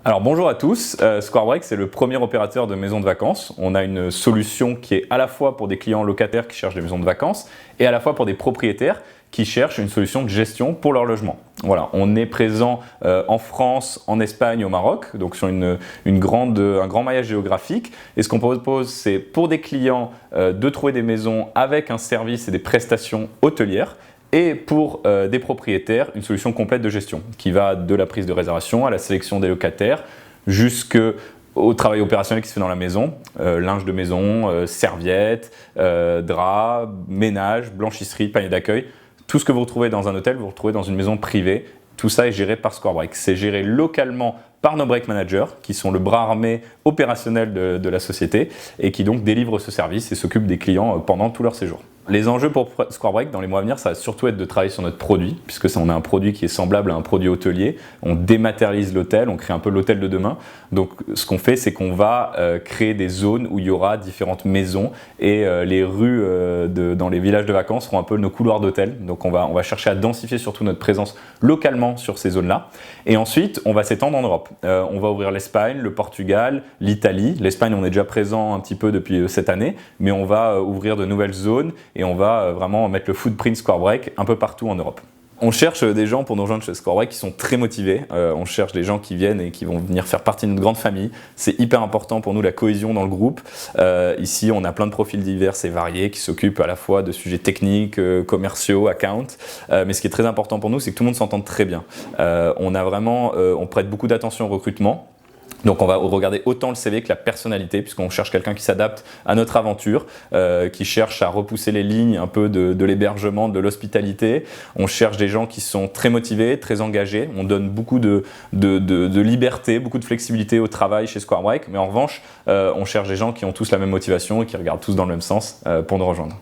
Alors bonjour à tous, Squarebreak c'est le premier opérateur de maisons de vacances. On a une solution qui est à la fois pour des clients locataires qui cherchent des maisons de vacances et à la fois pour des propriétaires qui cherchent une solution de gestion pour leur logement. Voilà, on est présent en France, en Espagne, au Maroc, donc sur un grand maillage géographique. Et ce qu'on propose, c'est pour des clients de trouver des maisons avec un service et des prestations hôtelières. Et pour des propriétaires, une solution complète de gestion qui va de la prise de réservation à la sélection des locataires jusqu'au travail opérationnel qui se fait dans la maison, linge de maison, serviettes, draps, ménage, blanchisserie, panier d'accueil. Tout ce que vous retrouvez dans un hôtel, vous retrouvez dans une maison privée. Tout ça est géré par Squarebreak. C'est géré localement par nos break managers qui sont le bras armé opérationnel de la société et qui donc délivrent ce service et s'occupent des clients pendant tout leur séjour. Les enjeux pour Squarebreak dans les mois à venir, ça va surtout être de travailler sur notre produit, puisque on a un produit qui est semblable à un produit hôtelier. On dématérialise l'hôtel, on crée un peu l'hôtel de demain. Donc ce qu'on fait, c'est qu'on va créer des zones où il y aura différentes maisons et les rues dans les villages de vacances seront un peu nos couloirs d'hôtel. Donc on va chercher à densifier surtout notre présence localement sur ces zones-là. Et ensuite, on va s'étendre en Europe. On va ouvrir l'Espagne, le Portugal, l'Italie. L'Espagne, on est déjà présent un petit peu depuis cette année, mais on va ouvrir de nouvelles zones et on va vraiment mettre le footprint Squarebreak un peu partout en Europe. On cherche des gens pour nous rejoindre chez Squarebreak qui sont très motivés. On cherche des gens qui viennent et qui vont venir faire partie de notre grande famille. C'est hyper important pour nous la cohésion dans le groupe. Ici, on a plein de profils divers et variés qui s'occupent à la fois de sujets techniques, commerciaux, account. Mais ce qui est très important pour nous, c'est que tout le monde s'entende très bien. On prête beaucoup d'attention au recrutement. Donc on va regarder autant le CV que la personnalité puisqu'on cherche quelqu'un qui s'adapte à notre aventure, qui cherche à repousser les lignes un peu de l'hébergement, de l'hospitalité. On cherche des gens qui sont très motivés, très engagés. On donne beaucoup de liberté, beaucoup de flexibilité au travail chez Squarebreak. Mais en revanche, on cherche des gens qui ont tous la même motivation et qui regardent tous dans le même sens pour nous rejoindre.